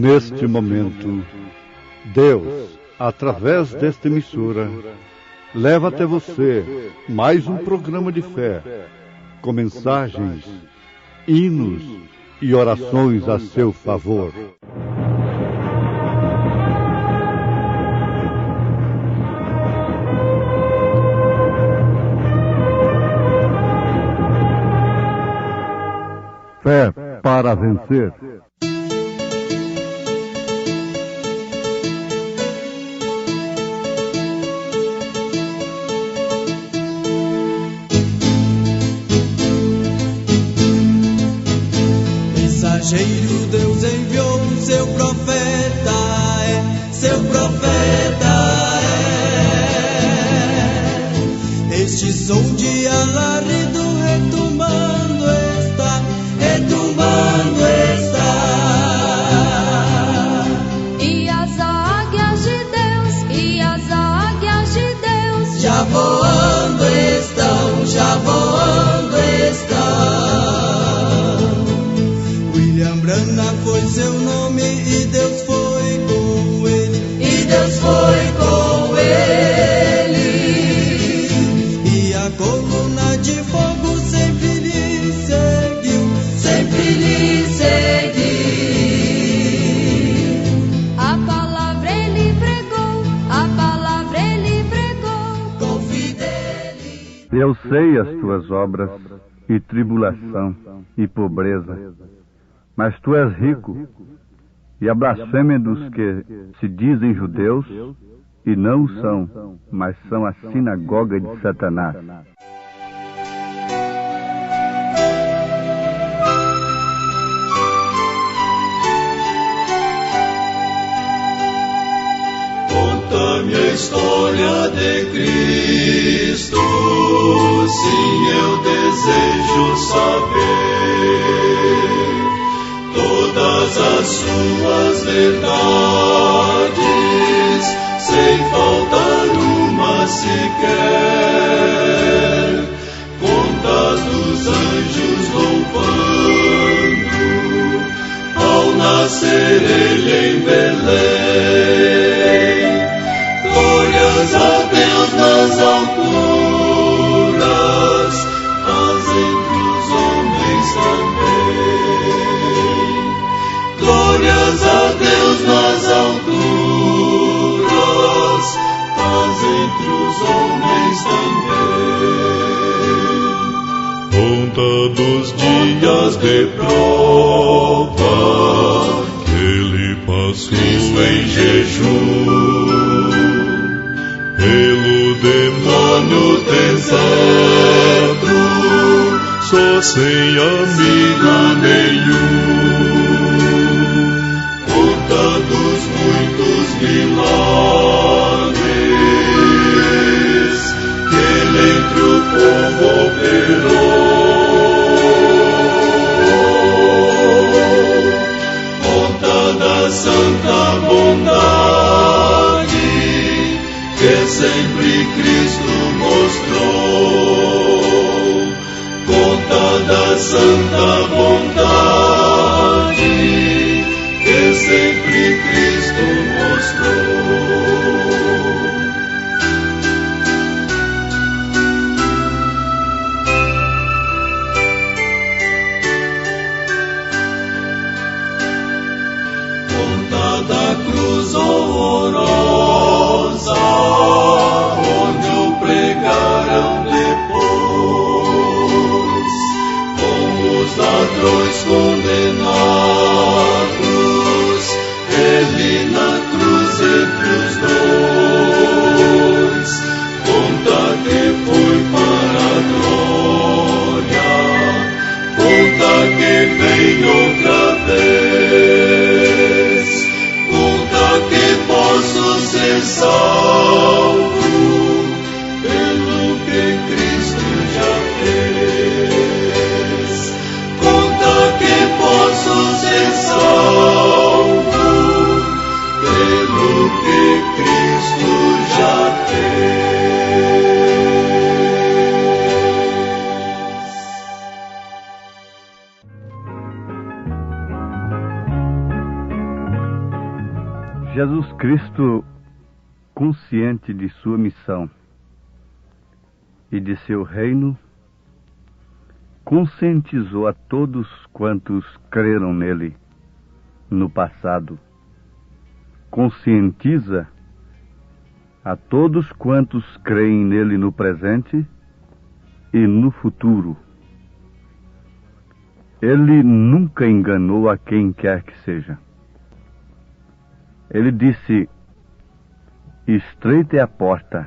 Neste momento, Deus, através desta emissora, leva até você mais um programa de fé, com mensagens, hinos e orações a seu favor. Fé para vencer. Mensageiro, Deus enviou seu profeta, seu profeta Este som de alarido retumbando está. E as águias de Deus, já voando estão. William Branham foi seu nome e Deus foi com ele. E a coluna de fogo sempre lhe seguiu. a palavra ele pregou, Com fidelidade. Eu sei as tuas obras, e tribulação, e pobreza, mas tu és rico, e a blasfêmia dos que se dizem judeus, e não são, mas são a sinagoga de Satanás. Conta-me a história de Cristo, sim, eu desejo saber todas as suas verdades, sem faltar uma sequer. Conta dos anjos louvando ao nascer ele em Belém. Glórias a Deus nas alturas, paz entre os homens também. Glórias a Deus nas alturas, paz entre os homens também. Conta dos dias de prova que ele passou em jejum, pelo demônio deserto, só sem amigo nenhum. Conta dos muitos milagres que ele entre o povo operou. Conta da santa bondade que sempre Cristo mostrou. Conta da santa bondade que sempre Cristo mostrou. Conta da cruz horrorosa, onde o pregaram depois, com os ladrões condenados, ele na cruz entre os dois. Conta que foi para a glória, conta que vem outra vez, conta que posso ser salvo pelo que Cristo já fez. Conta que Jesus Cristo, consciente de sua missão e de seu reino, conscientizou a todos quantos creram nele no passado. Conscientiza a todos quantos creem nele no presente e no futuro. Ele nunca enganou a quem quer que seja. Ele disse: estreita é a porta,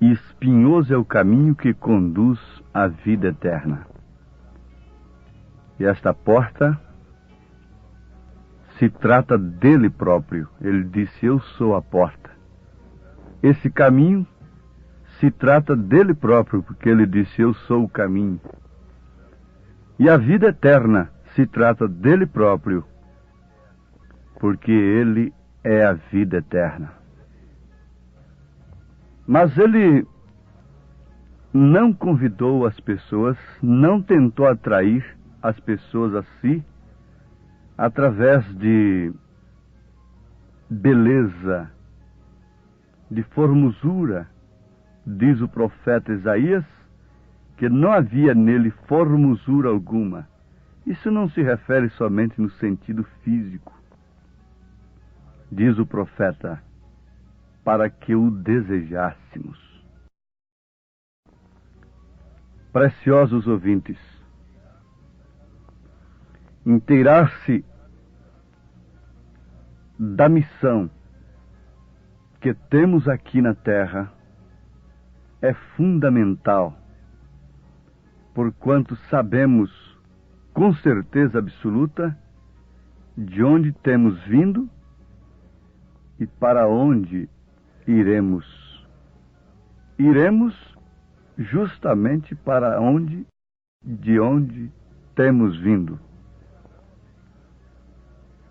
e espinhoso é o caminho que conduz à vida eterna. E esta porta se trata dele próprio. Ele disse: eu sou a porta. Esse caminho se trata dele próprio, porque ele disse: eu sou o caminho. E a vida eterna se trata dele próprio, porque ele é a vida eterna. Mas ele não convidou as pessoas, não tentou atrair as pessoas a si através de beleza, de formosura. Diz o profeta Isaías que não havia nele formosura alguma. Isso não se refere somente no sentido físico. Diz o profeta, para que o desejássemos. Preciosos ouvintes, inteirar-se da missão que temos aqui na terra é fundamental, porquanto sabemos com certeza absoluta de onde temos vindo e para onde iremos. Iremos justamente para de onde temos vindo.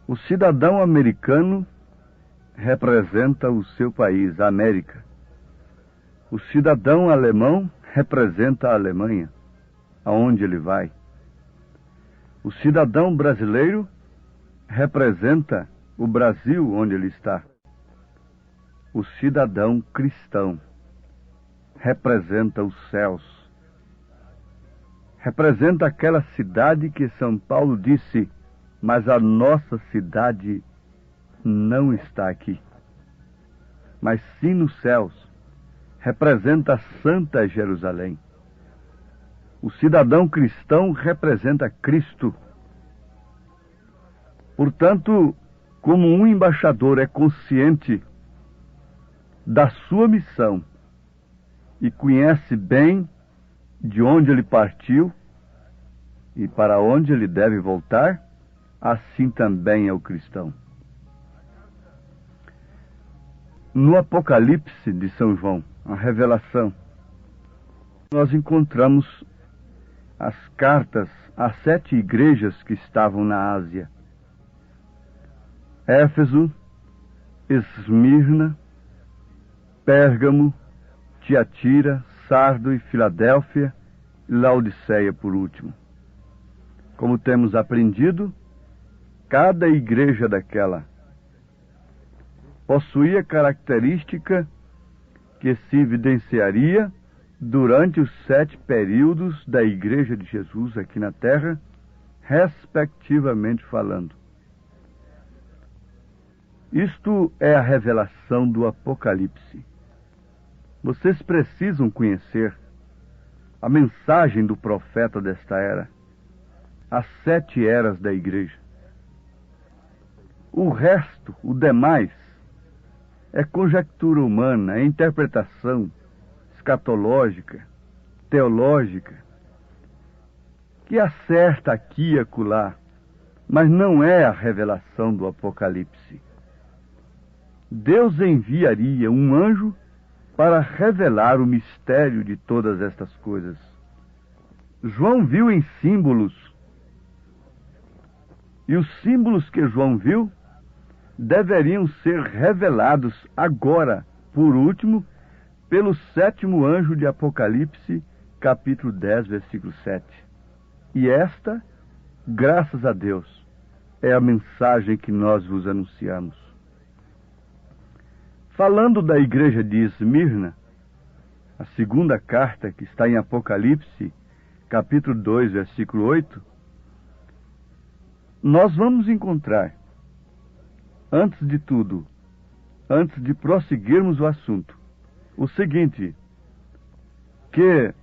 O cidadão americano representa o seu país, a América. O cidadão alemão representa a Alemanha, aonde ele vai. O cidadão brasileiro representa o Brasil, onde ele está. O cidadão cristão representa os céus. Representa aquela cidade que São Paulo disse: mas a nossa cidade não está aqui, mas sim nos céus. Representa a Santa Jerusalém. O cidadão cristão representa Cristo. Portanto, como um embaixador é consciente da sua missão e conhece bem de onde ele partiu e para onde ele deve voltar, assim também é o cristão. No Apocalipse de São João, a revelação, nós encontramos as cartas às 7 igrejas que estavam na Ásia: Éfeso, Esmirna, Pérgamo, Tiatira, Sardo e Filadélfia, e Laodiceia por último. Como temos aprendido, cada igreja daquela possuía característica que se evidenciaria durante os 7 períodos da Igreja de Jesus aqui na Terra, respectivamente falando. Isto é a revelação do Apocalipse. Vocês precisam conhecer a mensagem do profeta desta era, as 7 eras da Igreja. O resto, o demais, é conjectura humana, é interpretação escatológica, teológica, que acerta aqui e acolá, mas não é a revelação do Apocalipse. Deus enviaria um anjo para revelar o mistério de todas estas coisas. João viu em símbolos, e os símbolos que João viu deveriam ser revelados agora, por último, pelo 7º anjo de Apocalipse, capítulo 10, versículo 7. E esta, graças a Deus, é a mensagem que nós vos anunciamos. falando da igreja de Esmirna, a segunda carta que está em Apocalipse, capítulo 2, versículo 8, nós vamos encontrar, antes de tudo, antes de prosseguirmos o assunto, o seguinte, que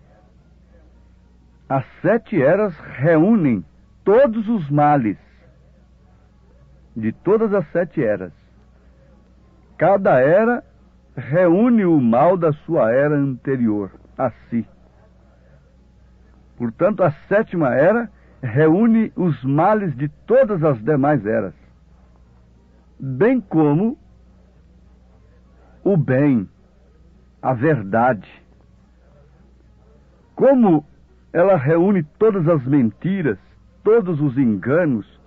as 7 eras reúnem todos os males de todas as 7 eras. Cada era reúne o mal da sua era anterior a si. Portanto, a 7ª era reúne os males de todas as demais eras, bem como o bem, a verdade. Como ela reúne todas as mentiras, todos os enganos,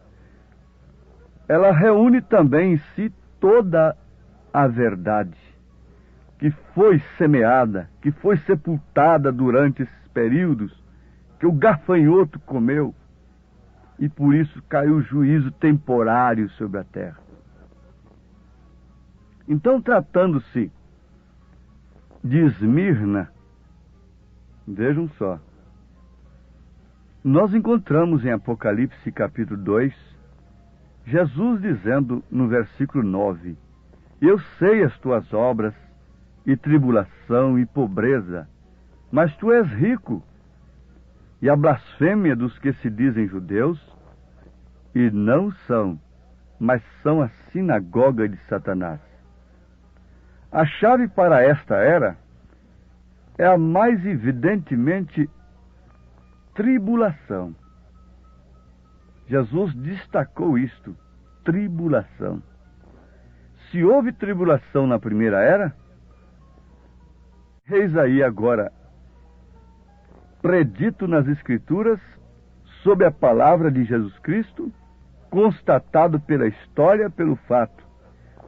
ela reúne também em si toda a verdade que foi semeada, que foi sepultada durante esses períodos, que o gafanhoto comeu, e por isso caiu o juízo temporário sobre a terra. Então, tratando-se de Esmirna, vejam só, nós encontramos em Apocalipse capítulo 2, Jesus dizendo no versículo 9, eu sei as tuas obras, e tribulação e pobreza, mas tu és rico, e a blasfêmia dos que se dizem judeus, e não são, mas são a sinagoga de Satanás. A chave para esta era é a mais evidentemente tribulação. Jesus destacou isto, tribulação. Se houve tribulação na primeira era, eis aí agora, predito nas Escrituras, sob a palavra de Jesus Cristo, constatado pela história, pelo fato,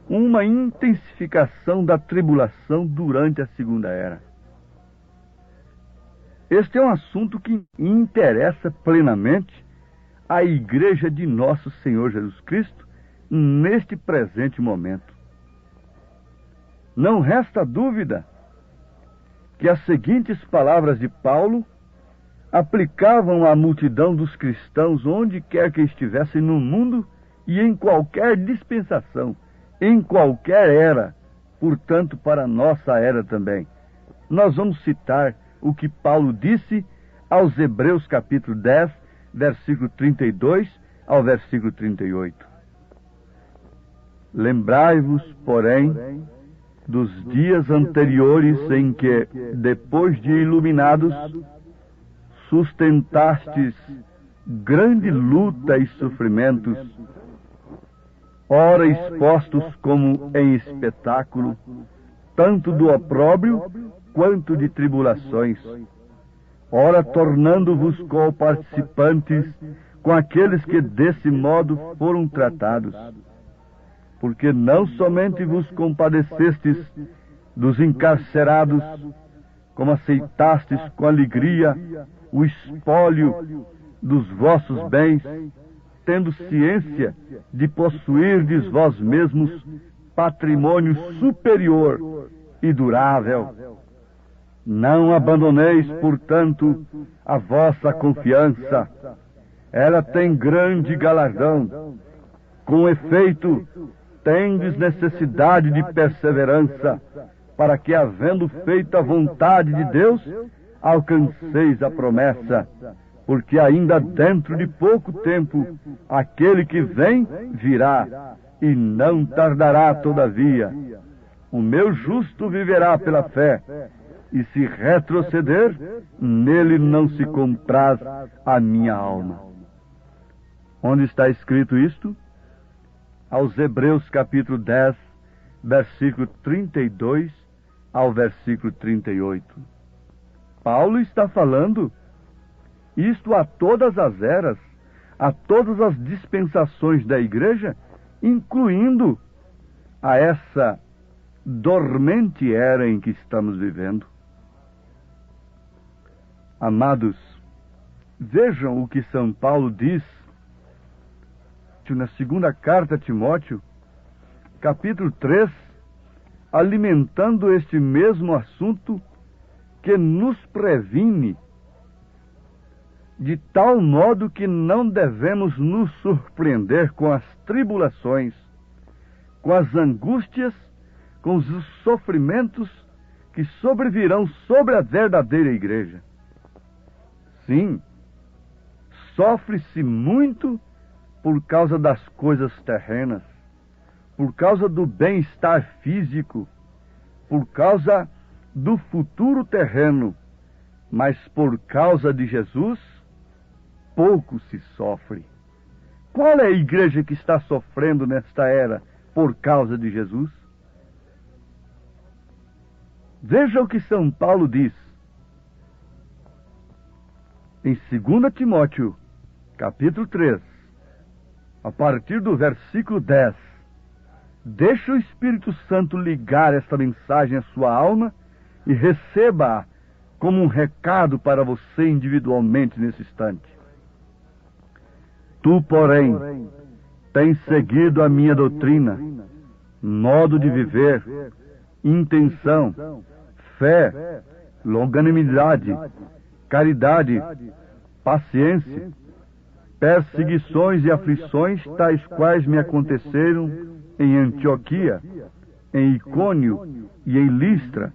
uma intensificação da tribulação durante a segunda era. Este é um assunto que interessa plenamente a igreja de nosso Senhor Jesus Cristo neste presente momento. Não resta dúvida que as seguintes palavras de Paulo aplicavam à multidão dos cristãos onde quer que estivessem no mundo e em qualquer dispensação, em qualquer era, portanto para a nossa era também. Nós vamos citar o que Paulo disse aos Hebreus capítulo 10, versículo 32 ao versículo 38. Lembrai-vos, porém, dos dias anteriores em que, depois de iluminados, sustentastes grande luta e sofrimentos, ora expostos como em espetáculo, tanto do opróbrio quanto de tribulações, ora tornando-vos co-participantes com aqueles que desse modo foram tratados, porque não somente vos compadecestes dos encarcerados, como aceitastes com alegria o espólio dos vossos bens, tendo ciência de possuirdes vós mesmos patrimônio superior e durável. Não abandoneis, portanto, a vossa confiança. Ela tem grande galardão. Com efeito, tendes necessidade de perseverança, para que, havendo feito a vontade de Deus, alcanceis a promessa. Porque ainda dentro de pouco tempo, aquele que vem virá, e não tardará todavia. O meu justo viverá pela fé, e se retroceder, nele não se compraz a minha alma. Onde está escrito isto? Aos Hebreus capítulo 10, versículo 32 ao versículo 38. Paulo está falando isto a todas as eras, a todas as dispensações da igreja, incluindo a essa dormente era em que estamos vivendo. Amados, vejam o que São Paulo diz na segunda carta a Timóteo, capítulo 3, alimentando este mesmo assunto que nos previne, de tal modo que não devemos nos surpreender com as tribulações, com as angústias, com os sofrimentos que sobrevirão sobre a verdadeira igreja. Sim, sofre-se muito por causa das coisas terrenas, por causa do bem-estar físico, por causa do futuro terreno, mas por causa de Jesus, pouco se sofre. Qual é a igreja que está sofrendo nesta era por causa de Jesus? Veja o que São Paulo diz em 2 Timóteo, capítulo 3, a partir do versículo 10. Deixa o Espírito Santo ligar esta mensagem à sua alma e receba-a como um recado para você individualmente nesse instante. Tu, porém, tens seguido a minha doutrina, modo de viver, intenção, fé, longanimidade, caridade, paciência, perseguições e aflições, tais quais me aconteceram em Antioquia, em Icônio e em Listra.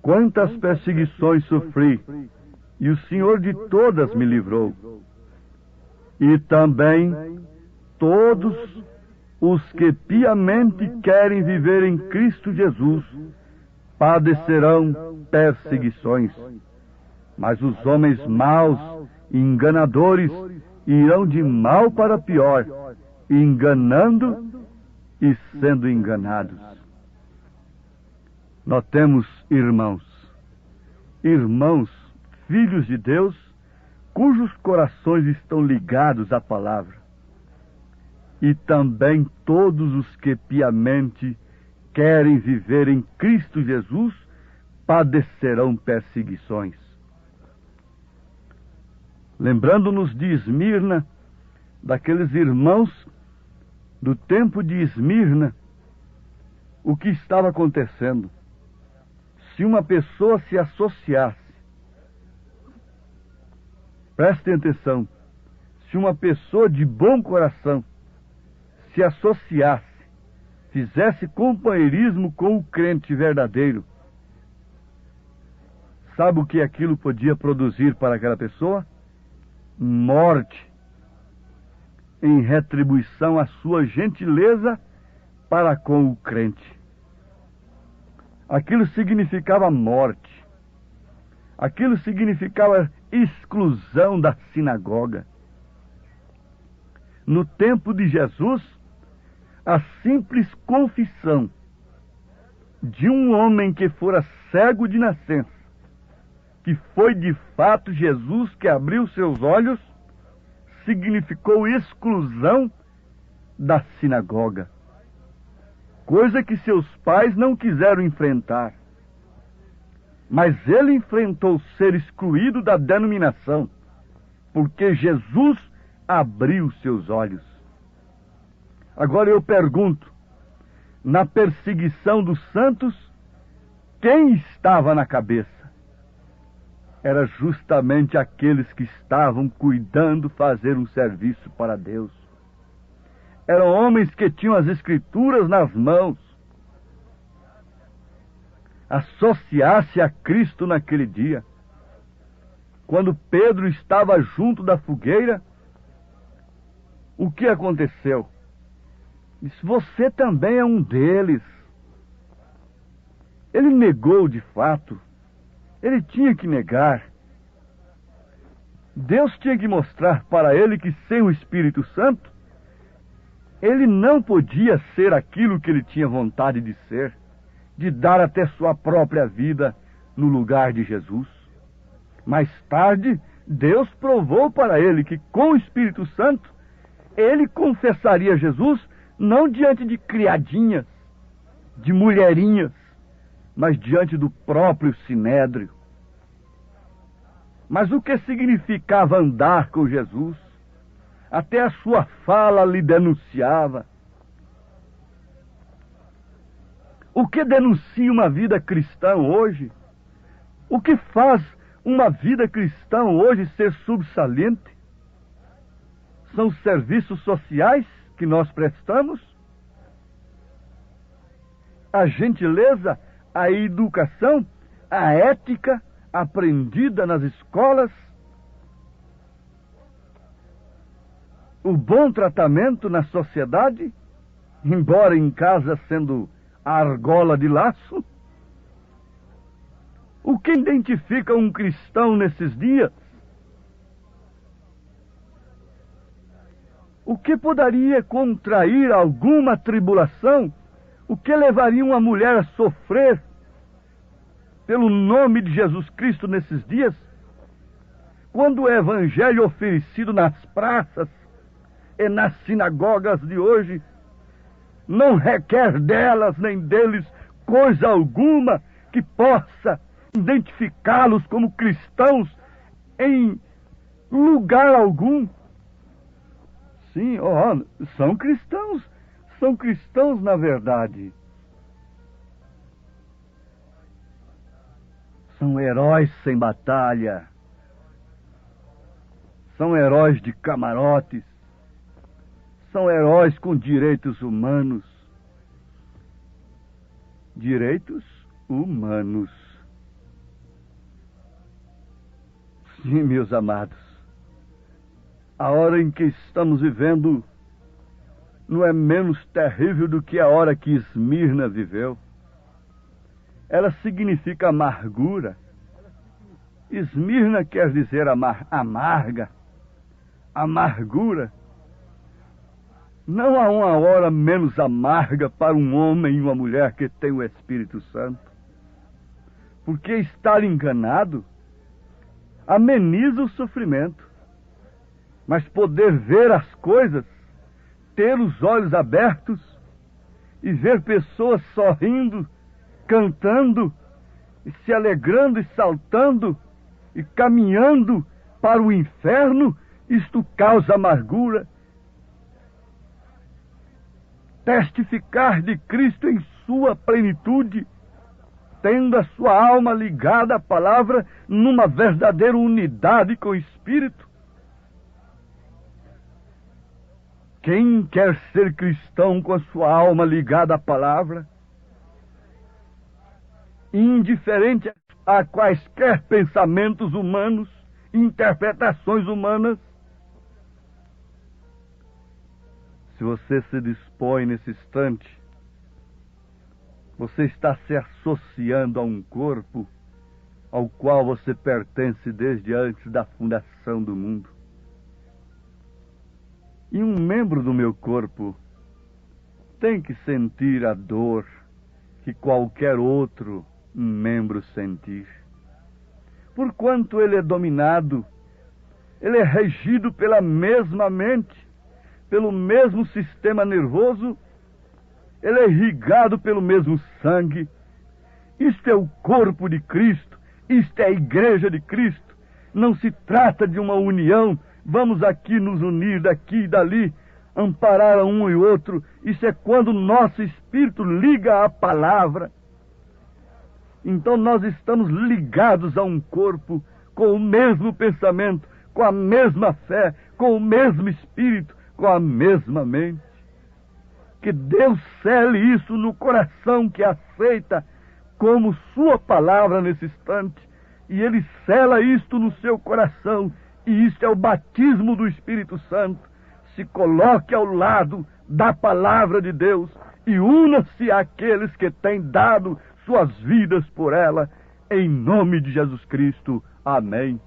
Quantas perseguições sofri, e o Senhor de todas me livrou. E também todos os que piamente querem viver em Cristo Jesus padecerão perseguições. Mas os homens maus e enganadores irão de mal para pior, enganando e sendo enganados. Notemos, irmãos, filhos de Deus, cujos corações estão ligados à palavra, e também todos os que piamente querem viver em Cristo Jesus padecerão perseguições. Lembrando-nos de Esmirna, daqueles irmãos do tempo de Esmirna, o que estava acontecendo? Se uma pessoa se associasse, prestem atenção, se uma pessoa de bom coração se associasse, fizesse companheirismo com o crente verdadeiro, sabe o que aquilo podia produzir para aquela pessoa? Morte, em retribuição à sua gentileza para com o crente. Aquilo significava morte. Aquilo significava exclusão da sinagoga. No tempo de Jesus, a simples confissão de um homem que fora cego de nascença, que foi de fato Jesus que abriu seus olhos, significou exclusão da sinagoga. Coisa que seus pais não quiseram enfrentar. Mas ele enfrentou ser excluído da denominação, porque Jesus abriu seus olhos. Agora eu pergunto, na perseguição dos santos, quem estava na cabeça? Era justamente aqueles que estavam cuidando fazer um serviço para Deus. Eram homens que tinham as Escrituras nas mãos. Associar-se a Cristo naquele dia. Quando Pedro estava junto da fogueira, o que aconteceu? Disse, você também é um deles. Ele negou de fato. Ele tinha que negar. Deus tinha que mostrar para ele que sem o Espírito Santo, ele não podia ser aquilo que ele tinha vontade de ser, de dar até sua própria vida no lugar de Jesus. Mais tarde, Deus provou para ele que com o Espírito Santo, ele confessaria Jesus não diante de criadinhas, de mulherinhas, mas diante do próprio Sinédrio. Mas o que significava andar com Jesus? Até a sua fala lhe denunciava. O que denuncia uma vida cristã hoje? O que faz uma vida cristã hoje ser subsaliente? São os serviços sociais que nós prestamos? A gentileza, a educação, a ética aprendida nas escolas? O bom tratamento na sociedade, embora em casa sendo a argola de laço? O que identifica um cristão nesses dias? O que poderia contrair alguma tribulação? O que levaria uma mulher a sofrer pelo nome de Jesus Cristo nesses dias? Quando o evangelho oferecido nas praças e nas sinagogas de hoje não requer delas nem deles coisa alguma que possa identificá-los como cristãos em lugar algum. Sim, são cristãos na verdade. São heróis sem batalha. São heróis de camarotes. São heróis com direitos humanos. Direitos humanos. Sim, meus amados. A hora em que estamos vivendo não é menos terrível do que a hora que Esmirna viveu. Ela significa amargura. Esmirna quer dizer amarga. Amargura. Não há uma hora menos amarga para um homem e uma mulher que tem o Espírito Santo. Porque estar enganado ameniza o sofrimento. Mas poder ver as coisas, ter os olhos abertos e ver pessoas sorrindo, cantando, e se alegrando e saltando e caminhando para o inferno, isto causa amargura. Testificar de Cristo em sua plenitude, tendo a sua alma ligada à palavra numa verdadeira unidade com o Espírito. Quem quer ser cristão com a sua alma ligada à palavra, indiferente a quaisquer pensamentos humanos, interpretações humanas, se você se dispõe nesse instante, você está se associando a um corpo ao qual você pertence desde antes da fundação do mundo. E um membro do meu corpo tem que sentir a dor que qualquer outro membro sentir. Porquanto ele é dominado, ele é regido pela mesma mente, pelo mesmo sistema nervoso, ele é irrigado pelo mesmo sangue. Isto é o corpo de Cristo, isto é a igreja de Cristo. Não se trata de uma união, vamos aqui nos unir daqui e dali, amparar a um e outro. Isso é quando o nosso espírito liga à palavra. Então nós estamos ligados a um corpo, com o mesmo pensamento, com a mesma fé, com o mesmo espírito, com a mesma mente. Que Deus cele isso no coração que aceita como sua palavra nesse instante. E Ele sela isto no seu coração. E isto é o batismo do Espírito Santo. Se coloque ao lado da palavra de Deus e una-se àqueles que têm dado suas vidas por ela, em nome de Jesus Cristo. Amém.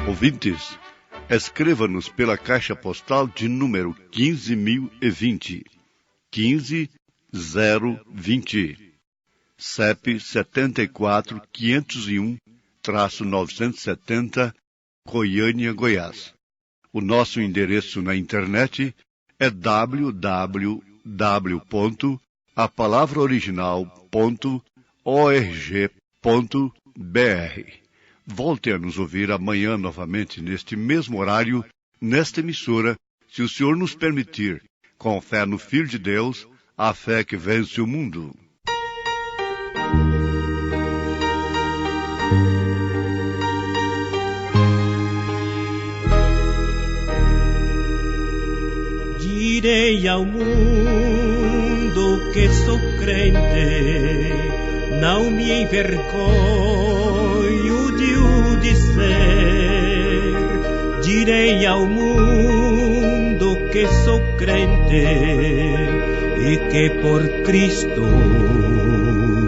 Ouvintes, escreva-nos pela caixa postal de número 15.020, 15020, CEP 74.501-970, Goiânia, Goiás. O nosso endereço na internet é www.apalavraoriginal.org.br. Volte a nos ouvir amanhã novamente, neste mesmo horário, nesta emissora, se o Senhor nos permitir, com fé no Filho de Deus, a fé que vence o mundo. Direi ao mundo que sou crente, não me envergonho de o dizer. Direi ao mundo que sou crente e que por Cristo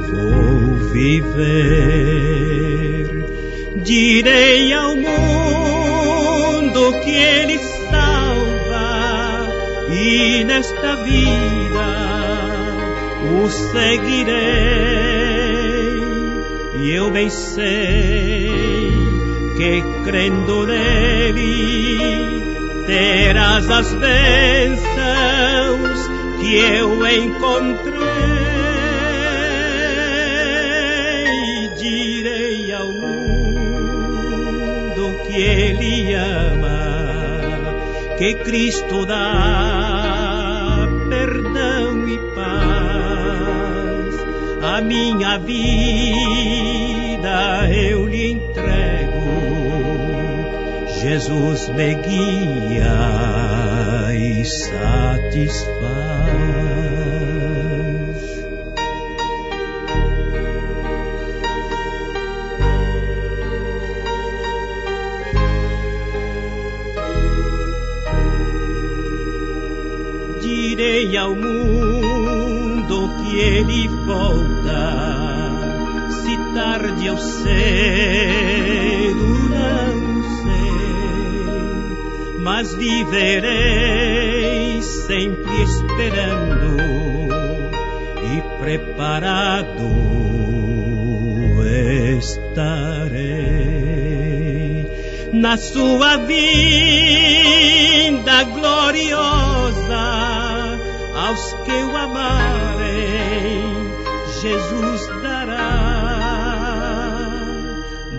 vou viver. Direi ao mundo que Ele salva e nesta vida o seguirei. E eu bem sei que crendo nele terás as bênçãos que eu encontrei. Direi ao mundo que ele ama, que Cristo dá perdão e paz. A minha vida eu lhe entrego, Jesus me guia e satisfaz. Direi ao mundo que ele volta, se tarde ou cedo não sei, mas viverei sempre esperando e preparado estarei na sua vinda gloriosa. Aos que o amarem, Jesus dará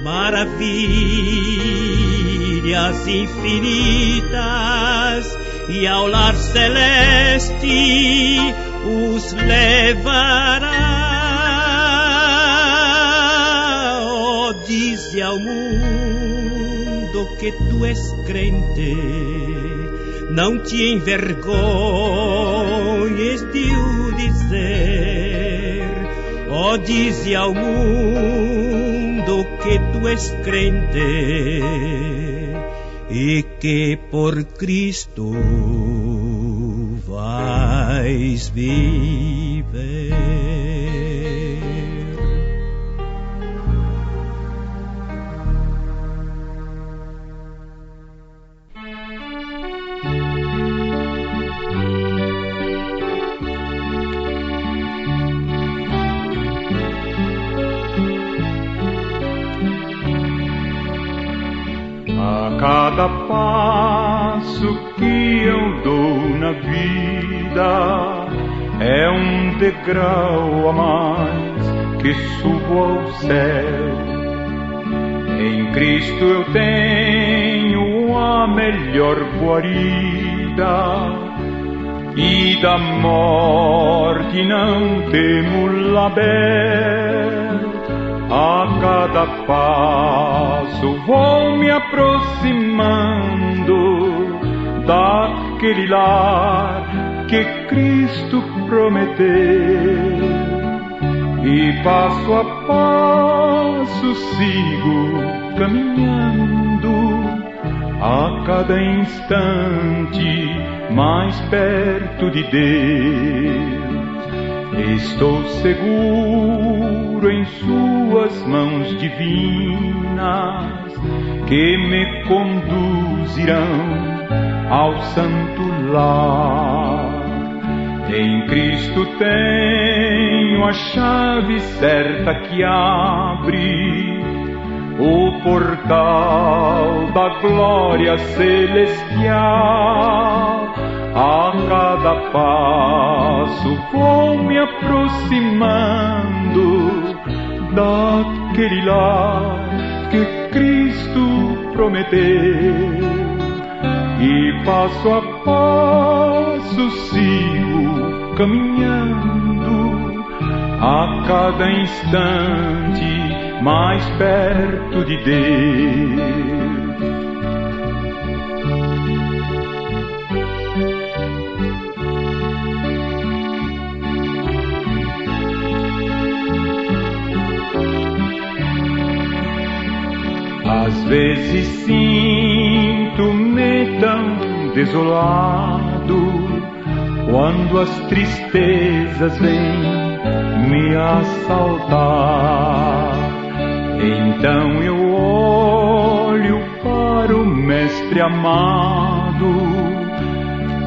maravilhas infinitas e ao lar celeste os levará. Oh, dize ao mundo que tu és crente, não te envergonhes de o dizer. Oh, dize ao mundo que tu és crente e que por Cristo vais viver. Cada passo que eu dou na vida é um degrau a mais que subo ao céu. Em Cristo eu tenho a melhor guarida e da morte não temo label. A cada passo vou me aproximando daquele lar que Cristo prometeu. E passo a passo sigo caminhando, a cada instante mais perto de Deus. Estou seguro em suas mãos divinas que me conduzirão ao santo lar. Em Cristo tenho a chave certa que abre o portal da glória celestial. A cada passo vou me aproximando daquele lar que prometeu, e passo a passo sigo caminhando, a cada instante mais perto de Deus. Às vezes sinto-me tão desolado, quando as tristezas vêm me assaltar. Então eu olho para o Mestre amado,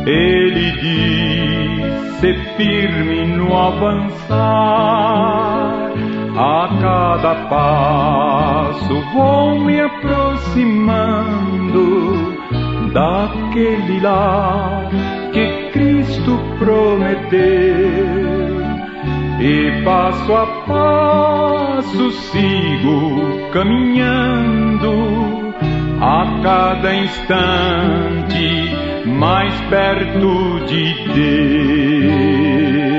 ele diz: "Sê firme no avançar". A cada passo vou me aproximando daquele lar que Cristo prometeu, e passo a passo sigo caminhando, a cada instante mais perto de Deus.